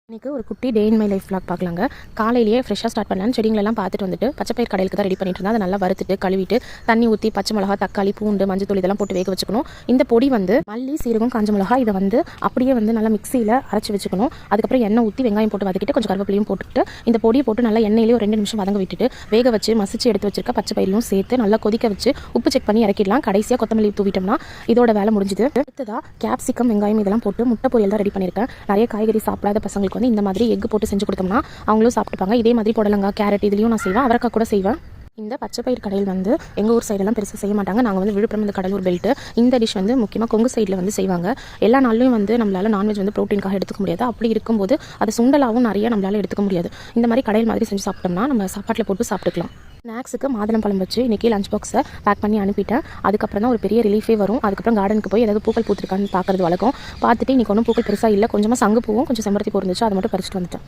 இன்றைக்கி ஒரு குட்டி டே இன் மை லைஃப் vlog பார்க்கலாங்க. காலையிலேயே ஃப்ரெஷ்ஷாக ஸ்டார்ட் பண்ணலான்னு செடிங்களெல்லாம் பார்த்துட்டு வந்துட்டு பச்சைப்பயிர் கடையிலுக்கு தான் ரெடி பண்ணிட்டு இருந்தால் அதை நல்லா வறுத்துட்டு கழுவிட்டு தண்ணி ஊற்றி பச்சை மிளகா தக்காளி பூண்டு மஞ்சத்தூள் இதெல்லாம் போட்டு வேக வச்சுக்கணும். இந்த பொடி வந்து மல்லி சீரகம் காஞ்ச மிளகா இதை வந்து அப்படியே வந்து நல்லா மிக்சியில் அரைச்சி வச்சுக்கணும். அதுக்கப்புறம் எண்ணெய் ஊற்றி வெங்காயம் போட்டு வதக்கிட்டு கொஞ்சம் கருவேப்பிலையும் போட்டுட்டு இந்த பொடியை போட்டு நல்லா எண்ணெயிலே ஒரு 2 நிமிஷம் வதங்க விட்டுட்டு வேக வச்சு மசிச்சு எடுத்து வச்சிருக்க பச்சை பயிரையும் சேர்த்து நல்லா கொதிக்க வச்சு உப்பு செக் பண்ணி இறக்கிடலாம். கடைசியாக கொத்தமல்லி தூவிட்டோம்னா இதோட வேலை முடிஞ்சுது. அடுத்ததாக கேப்சிகம் வெங்காயம் இதெல்லாம் போட்டு முட்டை பொரியல் தான் ரெடி பண்ணியிருக்கேன். நிறைய காய்கறி சாப்பிடாத பசங்களுக்கு வந்து இந்த மாதிரி எக் போட்டு செஞ்சு கொடுத்தோம்னா அவங்களும் சாப்பிட்டுப்பாங்க. இதே மாதிரி புடலங்காய் கேரட் இதுலேயும் நான் செய்வேன், அவரைக்காய் கூட செய்வேன். இந்த பச்சைப்பயிர் கடையில் வந்து எங்கள் ஊர் சைடெல்லாம் பெருசாக செய்ய மாட்டாங்க. நாங்கள் வந்து விழுப்புரம் இந்த கடலூர் பெல்ட்டு இந்த டிஷ் வந்து முக்கியமாக கொங்கு சைடில் வந்து செய்வாங்க. எல்லா நாள்லையும் வந்து நம்மளால் நான்வெஜ் வந்து ப்ரோட்டீனுக்காக எடுத்துக்க முடியாது. அப்படி இருக்கும்போது அது சுண்டலாகவும் நிறைய நம்மளால் எடுத்துக்க முடியாது. இந்த மாதிரி கடையில் மாதிரி செஞ்சு சாப்பிட்டோம்னா நம்ம சாப்பாட்டில் போட்டு சாப்பிட்டுக்கலாம். ஸ்நாக்ஸுக்கு மாதுளம்பழம் வச்சு இன்றைக்கி லஞ்ச் பாக்ஸை பேக் பண்ணி அனுப்பிட்டேன். அதுக்கப்புறம் தான் ஒரு பெரிய ரிலீஃபே வரும். அதுக்கப்புறம் கார்டனுக்கு போய் ஏதாவது பூக்கள் பூத்துருக்கான்னு பார்க்குறது வழக்கம். பார்த்துட்டு இன்றைக்கி ஒன்றும் பூக்கள் பெருசாக இல்லை, கொஞ்சமாக சங்கு பூவும் கொஞ்சம் செம்பருத்தி பூ இருந்துச்சு, அதை மட்டும் பறிச்சுட்டு வந்துட்டேன்.